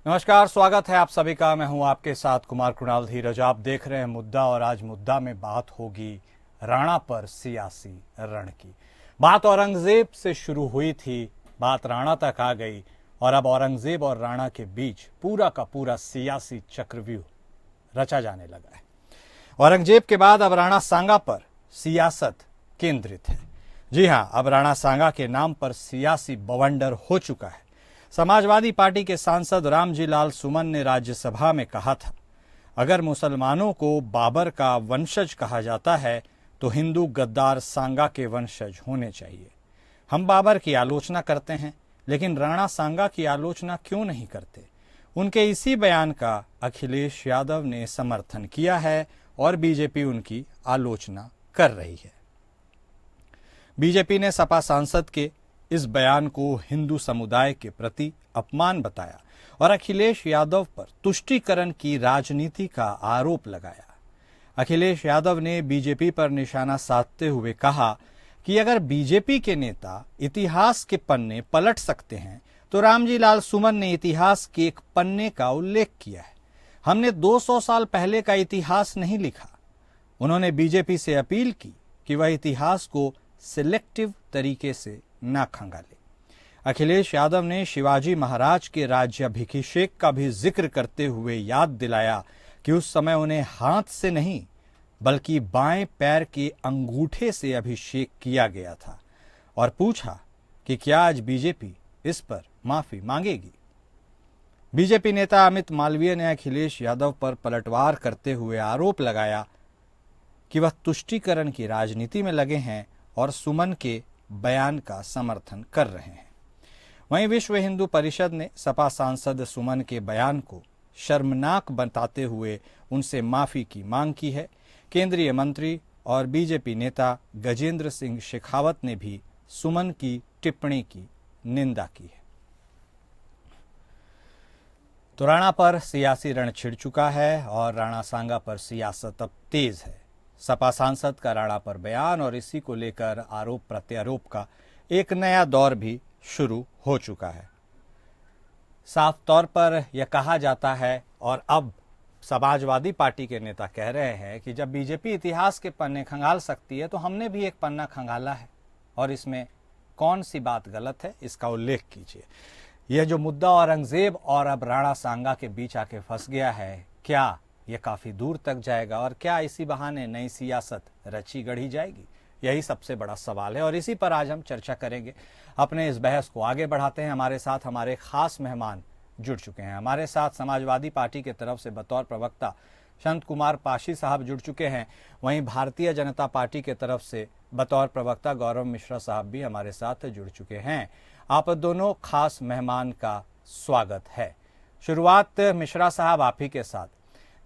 नमस्कार, स्वागत है आप सभी का। मैं हूं आपके साथ कुमार कृणाल धीरज। आप देख रहे हैं मुद्दा, और आज मुद्दा में बात होगी राणा पर सियासी रण की। बात औरंगजेब से शुरू हुई थी, बात राणा तक आ गई, और अब औरंगजेब और राणा के बीच पूरा का पूरा सियासी चक्रव्यूह रचा जाने लगा है। औरंगजेब के बाद अब राणा सांगा पर सियासत केंद्रित है। जी हां, अब राणा सांगा के नाम पर सियासी बवंडर हो चुका है। समाजवादी पार्टी के सांसद रामजी लाल सुमन ने राज्यसभा में कहा था, अगर मुसलमानों को बाबर का वंशज कहा जाता है तो हिंदू गद्दार सांगा के वंशज होने चाहिए। हम बाबर की आलोचना करते हैं, लेकिन राणा सांगा की आलोचना क्यों नहीं करते। उनके इसी बयान का अखिलेश यादव ने समर्थन किया है और बीजेपी उनकी आलोचना कर रही है। बीजेपी ने सपा सांसद के इस बयान को हिंदू समुदाय के प्रति अपमान बताया और अखिलेश यादव पर तुष्टीकरण की राजनीति का आरोप लगाया। अखिलेश यादव ने बीजेपी पर निशाना साधते हुए कहा कि अगर बीजेपी के नेता इतिहास के पन्ने पलट सकते हैं तो रामजी लाल सुमन ने इतिहास के एक पन्ने का उल्लेख किया है। हमने 200 साल पहले का इतिहास नहीं लिखा। उन्होंने बीजेपी से अपील की कि वह इतिहास को सिलेक्टिव तरीके से ना खंगाले। अखिलेश यादव ने शिवाजी महाराज के राज्याभिषेक का भी जिक्र करते हुए याद दिलाया कि उस समय उन्हें हाथ से नहीं बल्कि बाएं पैर के अंगूठे से अभिषेक किया गया था, और पूछा कि क्या आज बीजेपी इस पर माफी मांगेगी। बीजेपी नेता अमित मालवीय ने अखिलेश यादव पर पलटवार करते हुए आरोप लगाया कि वह तुष्टीकरण की राजनीति में लगे हैं और सुमन के बयान का समर्थन कर रहे हैं। वहीं विश्व हिंदू परिषद ने सपा सांसद सुमन के बयान को शर्मनाक बताते हुए उनसे माफी की मांग की है। केंद्रीय मंत्री और बीजेपी नेता गजेंद्र सिंह शेखावत ने भी सुमन की टिप्पणी की निंदा की है। तो राणा पर सियासी रण छिड़ चुका है और राणा सांगा पर सियासत अब तेज है। सपा सांसद का राणा पर बयान और इसी को लेकर आरोप प्रत्यारोप का एक नया दौर भी शुरू हो चुका है। साफ तौर पर यह कहा जाता है, और अब समाजवादी पार्टी के नेता कह रहे हैं कि जब बीजेपी इतिहास के पन्ने खंगाल सकती है तो हमने भी एक पन्ना खंगाला है, और इसमें कौन सी बात गलत है, इसका उल्लेख कीजिए। यह जो मुद्दा औरंगजेब और अब राणा सांगा के बीच आके फंस गया है, क्या यह काफी दूर तक जाएगा, और क्या इसी बहाने नई सियासत रची गढ़ी जाएगी? यही सबसे बड़ा सवाल है, और इसी पर आज हम चर्चा करेंगे। अपने इस बहस को आगे बढ़ाते हैं। हमारे साथ हमारे खास मेहमान जुड़ चुके हैं। हमारे साथ समाजवादी पार्टी की तरफ से बतौर प्रवक्ता संत कुमार पाशी साहब जुड़ चुके हैं। वहीं भारतीय जनता पार्टी की तरफ से बतौर प्रवक्ता गौरव मिश्रा साहब भी हमारे साथ जुड़ चुके हैं। आप दोनों खास मेहमान का स्वागत है। शुरुआत मिश्रा साहब आप ही के साथ।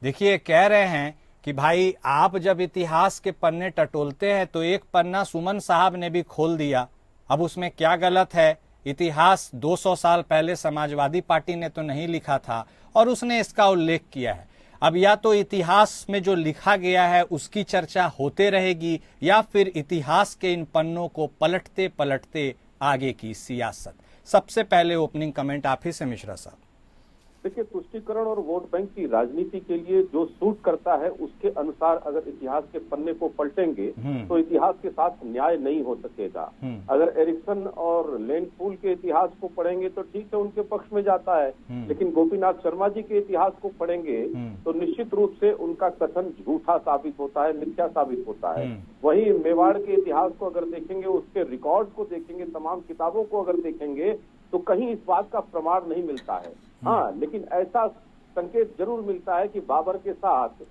देखिए, कह रहे हैं कि भाई आप जब इतिहास के पन्ने टटोलते हैं तो एक पन्ना सुमन साहब ने भी खोल दिया, अब उसमें क्या गलत है? इतिहास 200 साल पहले समाजवादी पार्टी ने तो नहीं लिखा था और उसने इसका उल्लेख किया है। अब या तो इतिहास में जो लिखा गया है उसकी चर्चा होते रहेगी, या फिर इतिहास के इन पन्नों को पलटते पलटते आगे की सियासत। सबसे पहले ओपनिंग कमेंट आप ही से मिश्रा साहब। देखिए, तुष्टीकरण और वोट बैंक की राजनीति के लिए जो सूट करता है उसके अनुसार अगर इतिहास के पन्ने को पलटेंगे तो इतिहास के साथ न्याय नहीं हो सकेगा। अगर एरिक्सन और लैंड पूल के इतिहास को पढ़ेंगे तो ठीक है, उनके पक्ष में जाता है, लेकिन गोपीनाथ शर्मा जी के इतिहास को पढ़ेंगे तो निश्चित रूप से उनका कथन झूठा साबित होता है, मिथ्या साबित होता है। वहीं मेवाड़ के इतिहास को अगर देखेंगे, उसके रिकॉर्ड को देखेंगे, तमाम किताबों को अगर देखेंगे तो कहीं इस बात का प्रमाण नहीं मिलता है। हाँ, लेकिन ऐसा संकेत जरूर मिलता है कि बाबर के साथ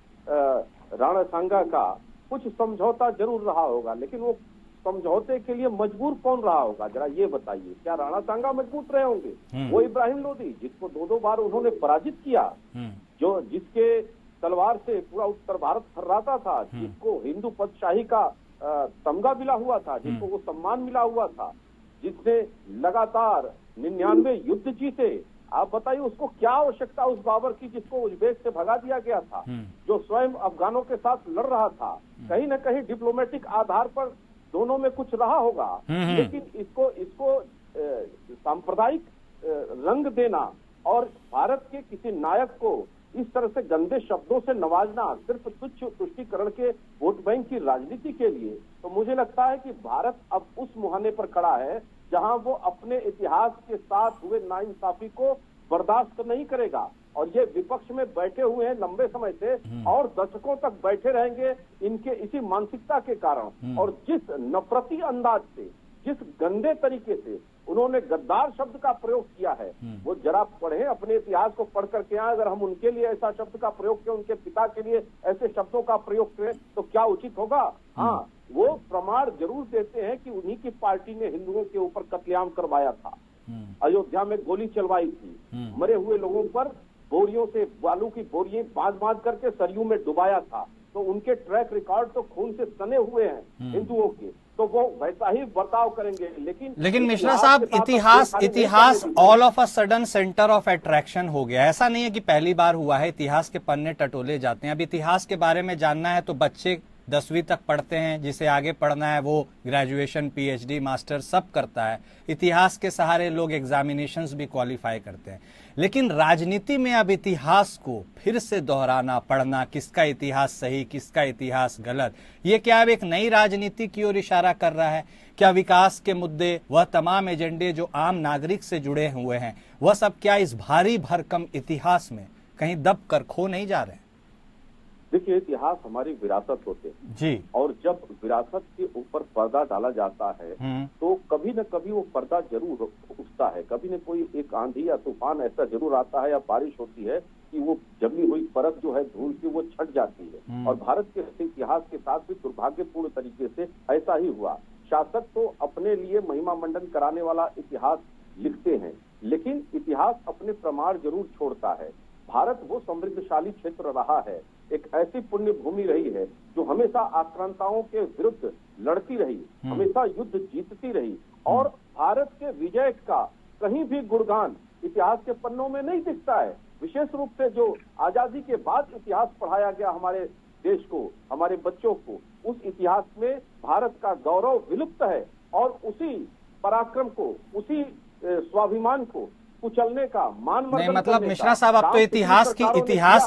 राणा सांगा का कुछ समझौता जरूर रहा होगा, लेकिन वो समझौते के लिए मजबूर कौन रहा होगा, जरा ये बताइए। क्या राणा सांगा मजबूत रहे होंगे? वो इब्राहिम लोदी जिसको 2-2 बार उन्होंने पराजित किया, जो जिसके तलवार से पूरा उत्तर भारत थर्राता था, जिसको हिंदू पदशाही का तमगा मिला हुआ था, जिसको वो सम्मान मिला हुआ था, जिसने लगातार 99 युद्ध जीते। आप बताइए उसको क्या आवश्यकता उस बाबर की जिसको उज्बेक से भगा दिया गया था, जो स्वयं अफगानों के साथ लड़ रहा था। कहीं न कहीं डिप्लोमेटिक आधार पर दोनों में कुछ रहा होगा, लेकिन इसको सांप्रदायिक रंग देना और भारत के किसी नायक को इस तरह से गंदे शब्दों से नवाजना सिर्फ तुच्छ तुष्टीकरण के वोट बैंक की राजनीति के लिए, तो मुझे लगता है कि भारत अब उस मुहाने पर खड़ा है जहां वो अपने इतिहास के साथ हुए नाइंसाफी को बर्दाश्त नहीं करेगा। और ये विपक्ष में बैठे हुए हैं लंबे समय से और दशकों तक बैठे रहेंगे इनके इसी मानसिकता के कारण। और जिस नफरती अंदाज से, जिस गंदे तरीके से उन्होंने गद्दार शब्द का प्रयोग किया है, वो जरा पढ़े, अपने इतिहास को पढ़ करके आए। अगर हम उनके लिए ऐसा शब्द का प्रयोग करें, उनके पिता के लिए ऐसे शब्दों का प्रयोग करें तो क्या उचित होगा? हाँ, वो प्रमाण जरूर देते हैं कि उन्हीं की पार्टी ने हिंदुओं के ऊपर कत्लेआम करवाया था, अयोध्या में गोली चलवाई थी, मरे हुए लोगों पर बोरियों से बालू की बोरियां बांध करके सरयू में डुबाया था। तो उनके ट्रैक रिकॉर्ड तो खून से सने हुए हैं हिंदुओं के, तो वो वैसा ही बर्ताव करेंगे। लेकिन मिश्रा साहब, इतिहास all of a sudden centre of attraction हो गया। ऐसा नहीं है कि पहली बार हुआ है, इतिहास के पन्ने टटोले जाते हैं। अब इतिहास के बारे में जानना है तो बच्चे 10वीं तक पढ़ते हैं, जिसे आगे पढ़ना है वो ग्रेजुएशन, पीएचडी, मास्टर सब करता है। इतिहास के सहारे लोग एग्जामिनेशंस भी क्वालिफाई करते हैं। लेकिन राजनीति में अब इतिहास को फिर से दोहराना, पढ़ना, किसका इतिहास सही, किसका इतिहास गलत, ये क्या अब एक नई राजनीति की ओर इशारा कर रहा है? क्या विकास के मुद्दे, वह तमाम एजेंडे जो आम नागरिक से जुड़े हुए हैं, वह सब क्या इस भारी भरकम इतिहास में कहीं दब कर खो नहीं जा रहे? देखिए, इतिहास हमारी विरासत होते हैं जी, और जब विरासत के ऊपर पर्दा डाला जाता है तो कभी न कभी वो पर्दा जरूर उठता है। कभी न कोई एक आंधी या तूफान ऐसा जरूर आता है या बारिश होती है कि वो जमी हुई परत जो है धूल की, वो छट जाती है। और भारत के इतिहास के साथ भी दुर्भाग्यपूर्ण तरीके से ऐसा ही हुआ। शासक तो अपने लिए महिमा मंडन कराने वाला इतिहास लिखते हैं, लेकिन इतिहास अपने प्रमाण जरूर छोड़ता है। भारत वो समृद्धशाली क्षेत्र रहा है, एक ऐसी पुण्य भूमि रही है जो हमेशा आक्रांताओं के विरुद्ध लड़ती रही, हमेशा युद्ध जीतती रही। और भारत के विजय का कहीं भी गुणगान इतिहास के पन्नों में नहीं दिखता है। विशेष रूप से जो आजादी के बाद इतिहास पढ़ाया गया हमारे देश को, हमारे बच्चों को, उस इतिहास में भारत का गौरव विलुप्त है। और उसी पराक्रम को, उसी स्वाभिमान को कुचलने का, मान नहीं, मतलब मिश्रा साहब, अब तो इतिहास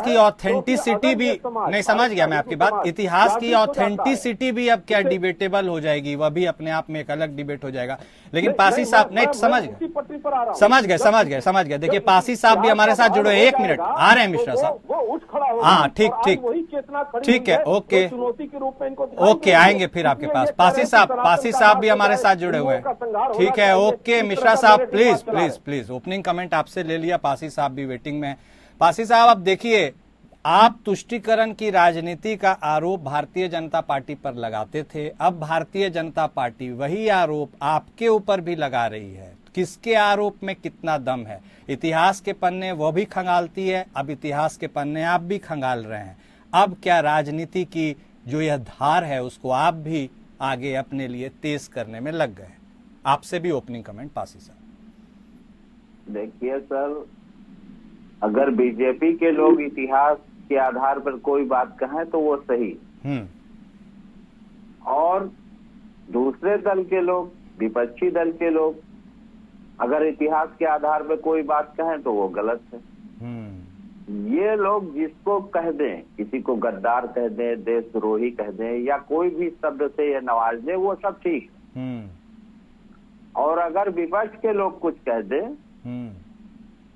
की ऑथेंटिसिटी भी नहीं, समझ गया मैं आपकी बात। इतिहास की ऑथेंटिसिटी भी अब क्या डिबेटेबल हो जाएगी, वह भी अपने आप में एक अलग डिबेट हो जाएगा। लेकिन पासी साहब, नहीं समझ गए। देखिए, पासी साहब भी हमारे साथ जुड़े, 1 मिनट आ रहे हैं मिश्रा साहब। हाँ, ठीक है, ओके, आएंगे फिर आपके पास। पासी साहब भी हमारे साथ जुड़े हुए हैं, ठीक है, ओके। मिश्रा साहब, प्लीज ओपनिंग कमेंट आपसे ले लिया, पासी साहब भी वेटिंग में। पासी साहब, अब देखिए, आप तुष्टीकरण की राजनीति का आरोप भारतीय जनता पार्टी पर लगाते थे, अब भारतीय जनता पार्टी वही आरोप आपके ऊपर भी लगा रही है। किसके आरोप में कितना दम है? इतिहास के पन्ने वो भी खंगालती है, अब इतिहास के पन्ने आप भी खंगाल रहे हैं। अब क्या राजनीति की जो यह धार है उसको आप भी आगे अपने लिए तेज करने में लग गए? आपसे भी ओपनिंग कमेंट पासी साहब। देखिए सर, अगर बीजेपी के लोग इतिहास के आधार पर कोई बात कहें तो वो सही, और दूसरे दल के लोग, विपक्षी दल के लोग अगर इतिहास के आधार पर कोई बात कहें तो वो गलत है। ये लोग जिसको कह दें, किसी को गद्दार कह दें, देशद्रोही कह दें, या कोई भी शब्द से ये नवाज दे, वो सब ठीक है। और अगर विपक्ष के लोग कुछ कह दें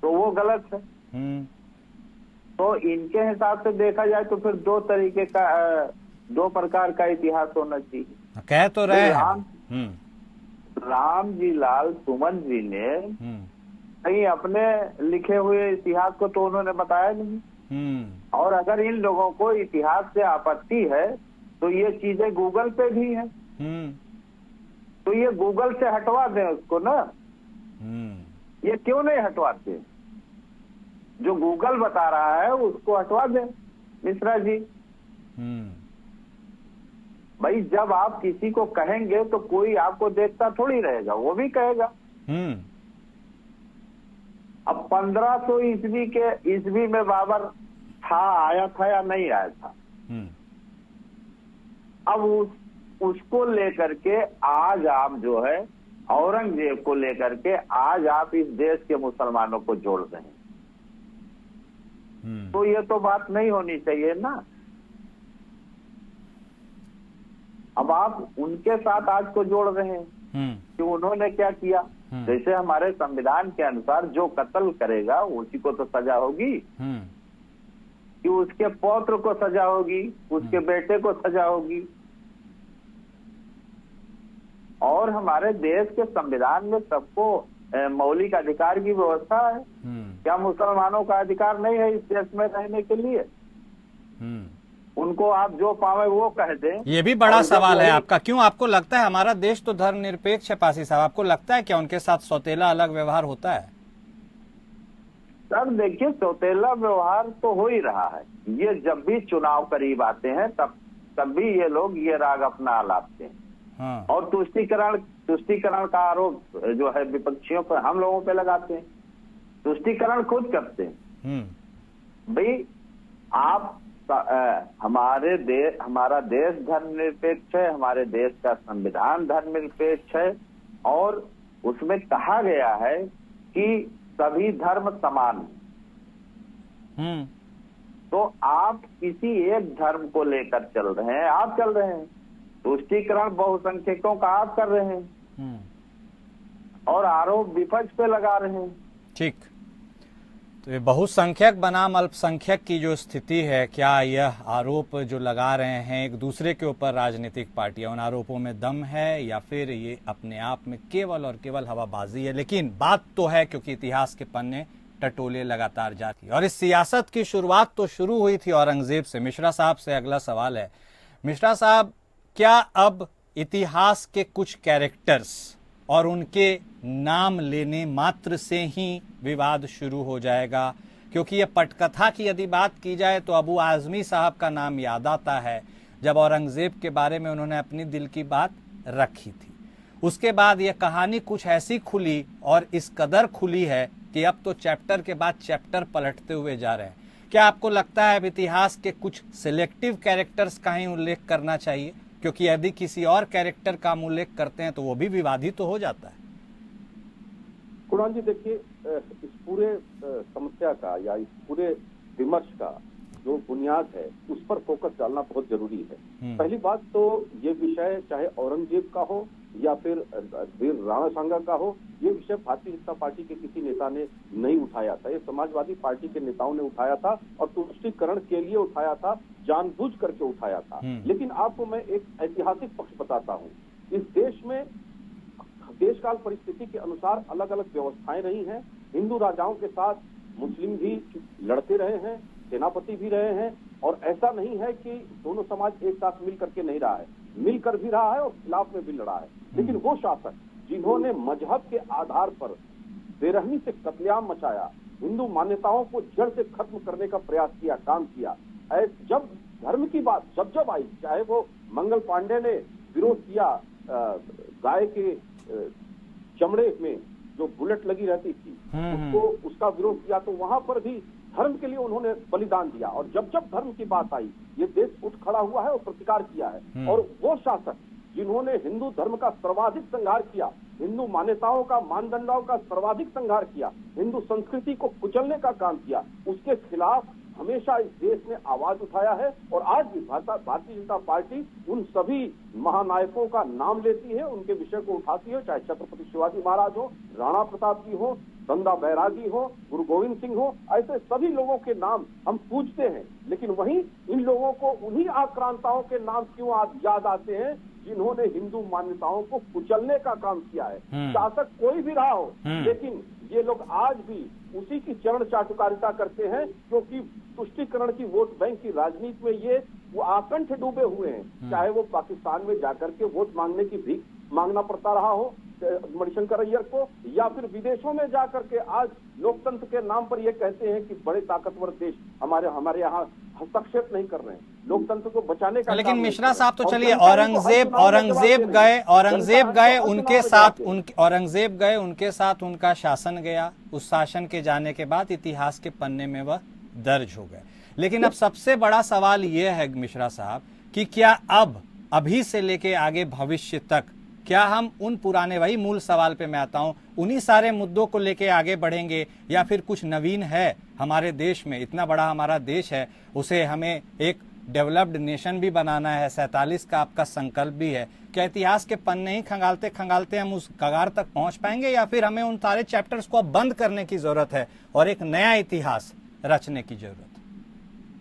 तो वो गलत है। तो इनके हिसाब से देखा जाए तो फिर दो प्रकार का इतिहास होना चाहिए। कह तो रहे हैं राम जी लाल सुमन जी ने कहीं अपने लिखे हुए इतिहास को तो उन्होंने बताया नहीं। और अगर इन लोगों को इतिहास से आपत्ति है तो ये चीजें गूगल पे भी हैं, तो ये गूगल से हटवा दें उसको ना। ये क्यों नहीं हटवाते? जो गूगल बता रहा है उसको हटवा दें मिश्रा जी। भाई, जब आप किसी को कहेंगे तो कोई आपको देखता थोड़ी रहेगा, वो भी कहेगा। अब 1500 ईस्वी में बाबर आया था या नहीं आया था? अब उसको लेकर के आज आप जो है औरंगजेब को लेकर के आज आप इस देश के मुसलमानों को जोड़ रहे हैं। तो ये तो बात नहीं होनी चाहिए ना। अब आप उनके साथ आज को जोड़ रहे हैं कि उन्होंने क्या किया। जैसे हमारे संविधान के अनुसार जो कत्ल करेगा उसी को तो सजा होगी, कि उसके पौत्र को सजा होगी, उसके बेटे को सजा होगी। और हमारे देश के संविधान में सबको मौलिक अधिकार की व्यवस्था है। क्या मुसलमानों का अधिकार नहीं है इस देश में रहने के लिए? उनको आप जो पावे वो कह दें। ये भी बड़ा सवाल है आपका। क्यों आपको लगता है हमारा देश तो धर्मनिरपेक्ष है पासी साहब, आपको लगता है क्या उनके साथ सौतेला अलग व्यवहार होता है? सर देखिए, सौतेला व्यवहार तो हो ही रहा है। ये जब भी चुनाव करीब आते हैं तब भी ये लोग ये राग अपना लाते हैं। हाँ। और तुष्टीकरण का आरोप जो है विपक्षियों पर हम लोगों पे लगाते हैं। तुष्टीकरण खुद करते हैं। भाई आप हमारा देश धर्मनिरपेक्ष है, हमारे देश का संविधान धर्मनिरपेक्ष है, और उसमें कहा गया है कि सभी धर्म समान हैं। तो आप किसी एक धर्म को लेकर चल रहे हैं, आप चल रहे हैं। तुष्टीकरण बहुसंख्यकों का आप कर रहे हैं और आरोप विपक्ष पे लगा रहे हैं। ठीक, तो ये बहुसंख्यक बनाम अल्पसंख्यक की जो स्थिति है, क्या यह आरोप जो लगा रहे हैं एक दूसरे के ऊपर राजनीतिक पार्टियां, उन आरोपों में दम है या फिर ये अपने आप में केवल और केवल हवाबाजी है? लेकिन बात तो है, क्योंकि इतिहास के पन्ने टटोले लगातार जाती, और इस सियासत की शुरुआत तो शुरू हुई थी औरंगजेब से। मिश्रा साहब से अगला सवाल है। मिश्रा साहब, क्या अब इतिहास के कुछ कैरेक्टर्स और उनके नाम लेने मात्र से ही विवाद शुरू हो जाएगा? क्योंकि ये पटकथा की यदि बात की जाए तो अबू आजमी साहब का नाम याद आता है जब औरंगजेब के बारे में उन्होंने अपनी दिल की बात रखी थी। उसके बाद ये कहानी कुछ ऐसी खुली और इस कदर खुली है कि अब तो चैप्टर के बाद चैप्टर पलटते हुए जा रहे हैं। क्या आपको लगता है अब इतिहास के कुछ सिलेक्टिव कैरेक्टर्स का ही उल्लेख करना चाहिए? क्योंकि यदि किसी और कैरेक्टर का हम उल्लेख करते हैं तो वो भी विवादित तो हो जाता है। कुणाल जी देखिए, इस पूरे समस्या का या इस पूरे विमर्श का जो बुनियाद है उस पर फोकस डालना बहुत जरूरी है। पहली बात तो ये विषय चाहे औरंगजेब का हो या फिर वीर राणा सांगा का हो, ये विषय भारतीय जनता पार्टी के किसी नेता ने नहीं उठाया था। ये समाजवादी पार्टी के नेताओं ने उठाया था और तुष्टीकरण के लिए उठाया था, जानबूझ करके उठाया था। लेकिन आपको मैं एक ऐतिहासिक पक्ष बताता हूँ। इस देश में देशकाल परिस्थिति के अनुसार अलग अलग व्यवस्थाएं रही हैं। हिंदू राजाओं के साथ मुस्लिम भी लड़ते रहे हैं, सेनापति भी रहे हैं, और ऐसा नहीं है कि दोनों समाज एक साथ मिल करके नहीं रहा है, मिलकर भी रहा है और खिलाफ में भी लड़ा है। लेकिन वो शासक जिन्होंने मजहब के आधार पर बेरहमी से कत्लेआम मचाया, हिंदू मान्यताओं को जड़ से खत्म करने का प्रयास किया, काम किया, जब धर्म की बात जब आई, चाहे वो मंगल पांडे ने विरोध किया गाय के चमड़े में जो बुलेट लगी रहती थी उसका विरोध किया, तो वहां पर भी धर्म के लिए उन्होंने बलिदान दिया। और जब धर्म की बात आई, ये देश उठ खड़ा हुआ है और प्रतिकार किया है। और वो शासक जिन्होंने हिंदू धर्म का सर्वाधिक संहार किया, हिंदू मान्यताओं का, मानदंडों का सर्वाधिक संहार किया, हिंदू संस्कृति को कुचलने का काम किया, उसके खिलाफ हमेशा इस देश ने आवाज उठाया है। और आज भी भारतीय जनता पार्टी उन सभी महानायकों का नाम लेती है, उनके विषय को उठाती है, चाहे छत्रपति शिवाजी महाराज हो, राणा प्रताप जी हो, नंदा बैरागी हो, गुरु गोविंद सिंह हो, ऐसे सभी लोगों के नाम हम पूछते हैं। लेकिन वहीं इन लोगों को उन्हीं आक्रांताओं के नाम क्यों याद आते हैं जिन्होंने हिंदू मान्यताओं को कुचलने का काम किया है। शासक कोई भी रहा हो, लेकिन ये लोग आज भी उसी की चरण चाटुकारिता करते हैं, क्योंकि तुष्टीकरण की वोट बैंक की राजनीति में ये वो आकंठ डूबे हुए हैं। चाहे वो पाकिस्तान में जाकर के वोट मांगने की भीख मांगना पड़ता रहा हो मणिशंकर अय्यर को, या फिर विदेशों में जाकर के आज लोकतंत्र के नाम पर ये कहते हैं कि बड़े ताकतवर देश हमारे यहाँ हस्तक्षेप नहीं कर रहे हैं, लोकतंत्र को बचाने का। लेकिन मिश्रा साहब तो चलिए, औरंगजेब गए, उनके साथ उनका शासन गया, उस शासन के जाने के बाद इतिहास के पन्ने में वह दर्ज हो गए। लेकिन अब सबसे बड़ा सवाल यह है मिश्रा साहब कि क्या अब अभी से लेके आगे भविष्य तक क्या हम उन पुराने, वही मूल सवाल पे मैं आता हूं, उन्हीं सारे मुद्दों को लेके आगे बढ़ेंगे या फिर कुछ नवीन है हमारे देश में, इतना बड़ा हमारा देश है, उसे हमें एक डेवलप्ड नेशन भी बनाना है, 47 का आपका संकल्प भी है। क्या इतिहास के पन्ने ही खंगालते खंगालते हम उस कगार तक पहुंच पाएंगे, या फिर हमें उन सारे चैप्टर्स को अब बंद करने की जरूरत है और एक नया इतिहास रचने की जरूरत है?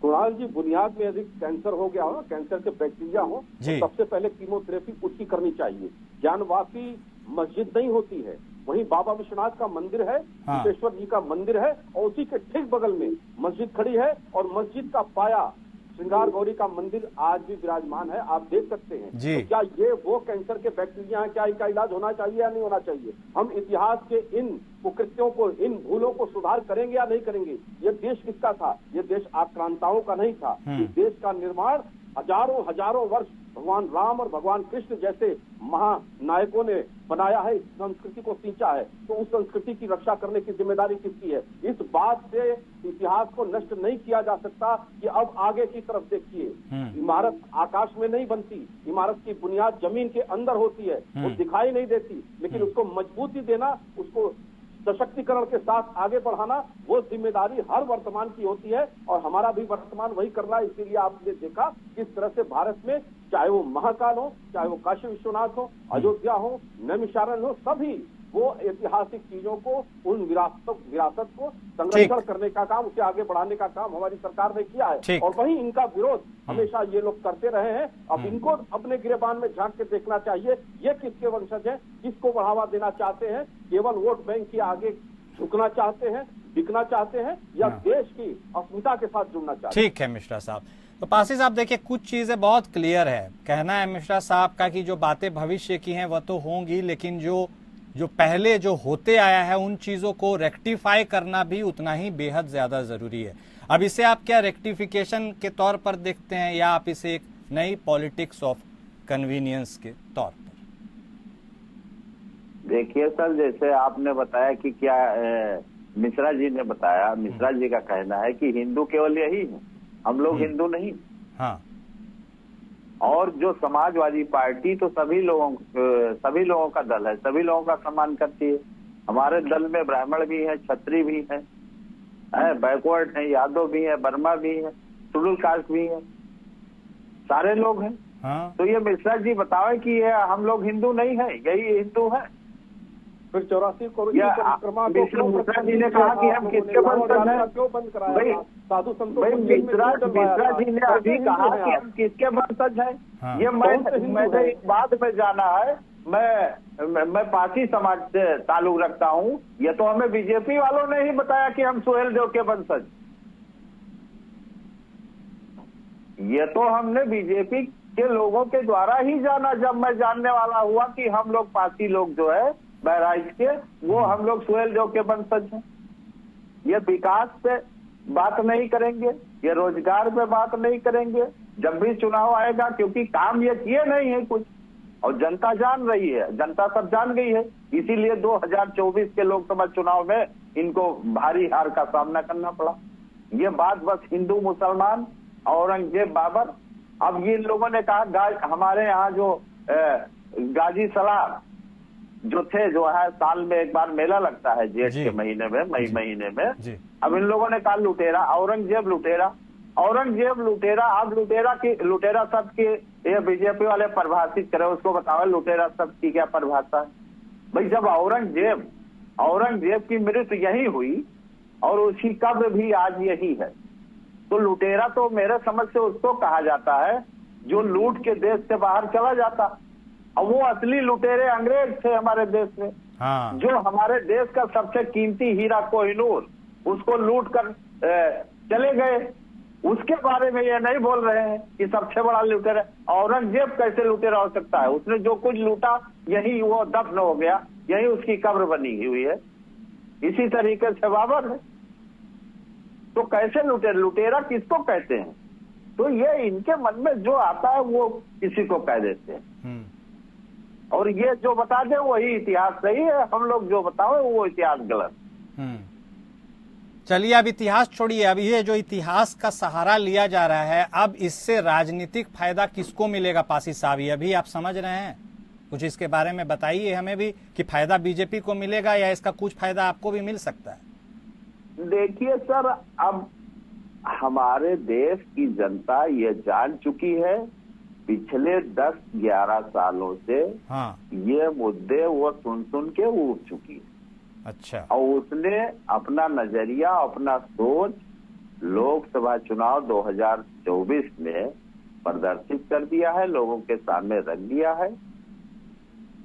कुणाल जी, बुनियाद में यदि कैंसर हो गया हो, कैंसर के बैक्टीरिया हो, तो सबसे पहले कीमोथेरेपी उसकी करनी चाहिए। ज्ञानवापी मस्जिद नहीं होती है, वहीं बाबा विश्वनाथ का मंदिर है, सिद्धेश्वर जी का मंदिर है, और उसी के ठीक बगल में मस्जिद खड़ी है, और मस्जिद का पाया श्रृंगार गौरी का मंदिर आज भी विराजमान है, आप देख सकते हैं। तो क्या ये वो कैंसर के बैक्टीरिया हैं? क्या इनका इलाज होना चाहिए या नहीं होना चाहिए? हम इतिहास के इन कुकृत्यों को, इन भूलों को सुधार करेंगे या नहीं करेंगे? ये देश किसका था? ये देश आक्रांताओं का नहीं था। इस देश का निर्माण हजारों हजारों वर्ष भगवान राम और भगवान कृष्ण जैसे महानायकों ने बनाया है, इस संस्कृति को सींचा है। तो उस संस्कृति की रक्षा करने की जिम्मेदारी किसकी है? इस बात से इतिहास को नष्ट नहीं किया जा सकता कि अब आगे की तरफ देखिए। इमारत आकाश में नहीं बनती, इमारत की बुनियाद जमीन के अंदर होती है, वो दिखाई नहीं देती, लेकिन उसको मजबूती देना, उसको सशक्तिकरण के साथ आगे बढ़ाना, वो जिम्मेदारी हर वर्तमान की होती है, और हमारा भी वर्तमान वही करना है। इसीलिए आपने देखा किस तरह से भारत में, चाहे वो महाकाल हो, चाहे वो काशी विश्वनाथ हो, अयोध्या हो, नैमिषारण्य हो, सभी वो ऐतिहासिक चीजों को, उन विरासत को संरक्षण करने का काम, उसे आगे बढ़ाने का काम हमारी सरकार ने किया है। और वहीं इनका विरोध हमेशा ये लोग करते रहे हैं। अब इनको अपने गिरेबान में झांक के देखना चाहिए, ये किसके वंशज हैं, किसको बढ़ावा देना चाहते हैं, केवल वोट बैंक के आगे झुकना चाहते हैं, बिकना चाहते हैं, या देश की अस्मिता के साथ जुड़ना चाहते हैं? ठीक है मिश्रा साहब। तो पासी साहब देखिए, कुछ चीजें बहुत क्लियर है। कहना है मिश्रा साहब का कि जो बातें भविष्य की हैं वह तो होंगी, लेकिन जो पहले जो होते आया है उन चीजों को रेक्टिफाई करना भी उतना ही बेहद ज्यादा जरूरी है। अब इसे आप क्या रेक्टिफिकेशन के तौर पर देखते हैं, या आप इसे एक नई पॉलिटिक्स ऑफ कन्वीनियंस के तौर पर? देखिए सर, जैसे आपने बताया कि क्या मिश्रा जी ने बताया, मिश्रा जी का कहना है कि हिंदू केवल यही है, हम लोग हिंदू नहीं। हाँ। और जो समाजवादी पार्टी तो सभी लोगों का दल है, सभी लोगों का सम्मान करती है। हमारे दल में ब्राह्मण भी है, क्षत्रिय भी है, बैकवर्ड है, यादव भी है, वर्मा भी है, शेड्यूल कास्ट भी है, सारे लोग हैं। हाँ। तो ये मिश्रा जी बतावे कि ये हम लोग हिंदू नहीं है, यही हिंदू है। फिर 84 करोड़ मिश्रा जी ने कहा कि हम किसके वंशज हैं? क्यों बंद कराया? साधु संतों मिश्रा जी ने अभी कहा कि हम किसके वंशज हैं? हाँ। ये मैंने एक बात में जाना है, मैं पासी समाज से ताल्लुक रखता हूँ। ये तो हमें बीजेपी वालों ने ही बताया कि हम सुहेल देव के वंशज, ये तो हमने बीजेपी के लोगों के द्वारा ही जाना। जब मैं जानने वाला हुआ कि हम लोग पासी लोग जो है बहराइच के, वो हम लोग सुहेल देव के वंशज हैं। ये विकास पे बात नहीं करेंगे, ये रोजगार पे बात नहीं करेंगे जब भी चुनाव आएगा, क्योंकि काम ये किए नहीं है कुछ, और जनता जान रही है, जनता सब जान गई है। इसीलिए 2024 के लोकसभा चुनाव में इनको भारी हार का सामना करना पड़ा। ये बात बस हिंदू मुसलमान, औरंगजेब बाबर। अब ये लोगों ने कहा हमारे यहाँ जो गाजी सलाम जो थे, जो है साल में एक बार मेला लगता है जेठ के महीने में, मई महीने में। अब इन लोगों ने कहा लुटेरा, औरंगजेब लुटेरा, औरंगजेब लुटेरा। अब लुटेरा शब्द की ये बीजेपी वाले परिभाषित करे, उसको बताओ लुटेरा शब्द की क्या परिभाषा है भाई? जब औरंगजेब की मृत्यु यही हुई और उसकी कब्र भी आज यही है, तो लुटेरा तो मेरे समझ से उसको कहा जाता है जो लूट के देश से बाहर चला जाता। और वो असली लुटेरे अंग्रेज थे हमारे देश में। हाँ। जो हमारे देश का सबसे कीमती हीरा कोहिनूर, उसको लूट कर चले गए। उसके बारे में ये नहीं बोल रहे हैं कि सबसे बड़ा लुटेरा औरंगजेब कैसे लुटेरा हो सकता है? उसने जो कुछ लूटा यही वो दफन हो गया, यही उसकी कब्र बनी हुई है। इसी तरीके से बाबर है। तो कैसे लुटेरा किसको कहते हैं? तो ये इनके मन में जो आता है वो किसी को कह देते हैं, और ये जो बता दे वही इतिहास सही है, हम लोग जो बताओ वो इतिहास गलत। चलिए, अब इतिहास छोड़िए, अब ये जो इतिहास का सहारा लिया जा रहा है, अब इससे राजनीतिक फायदा किसको मिलेगा पासी साहब? ये अभी आप समझ रहे हैं, कुछ इसके बारे में बताइए हमें भी कि फायदा बीजेपी को मिलेगा या इसका कुछ फायदा आपको भी मिल सकता है? देखिए सर, अब हमारे देश की जनता ये जान चुकी है पिछले 10-11 सालों से, हाँ। ये मुद्दे वो सुन सुन के उठ चुकी है। अच्छा। और उसने अपना नजरिया, अपना सोच लोकसभा चुनाव 2024 में प्रदर्शित कर दिया है, लोगों के सामने रख दिया है।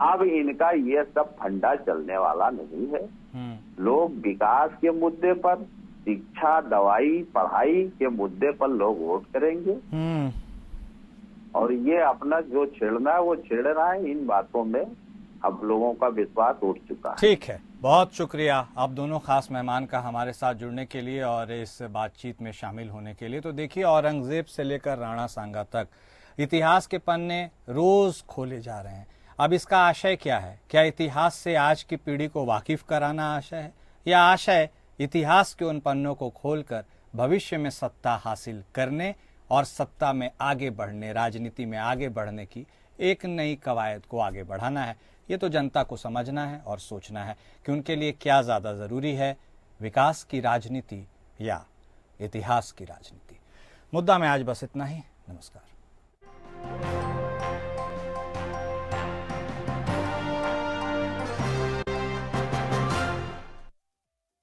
अब इनका ये सब फंडा चलने वाला नहीं है। लोग विकास के मुद्दे पर, शिक्षा, दवाई, पढ़ाई के मुद्दे पर लोग वोट करेंगे। और ये अपना जो छेड़ना है वो छेड़ रहा है। इन बातों में अब लोगों का विश्वास उठ चुका है। ठीक है, बहुत शुक्रिया आप दोनों खास मेहमान का हमारे साथ जुड़ने के लिए और इस बातचीत में शामिल होने के लिए। तो देखिए, औरंगजेब से लेकर राणा सांगा तक इतिहास के पन्ने रोज खोले जा रहे हैं। अब इसका आशय क्या है? क्या इतिहास से आज की पीढ़ी को वाकिफ कराना आशय है, या आशय इतिहास के उन पन्नों को खोलकर भविष्य में सत्ता हासिल करने और सत्ता में आगे बढ़ने, राजनीति में आगे बढ़ने की एक नई कवायद को आगे बढ़ाना है? ये तो जनता को समझना है और सोचना है कि उनके लिए क्या ज़्यादा ज़रूरी है, विकास की राजनीति या इतिहास की राजनीति। मुद्दा में आज बस इतना ही। नमस्कार।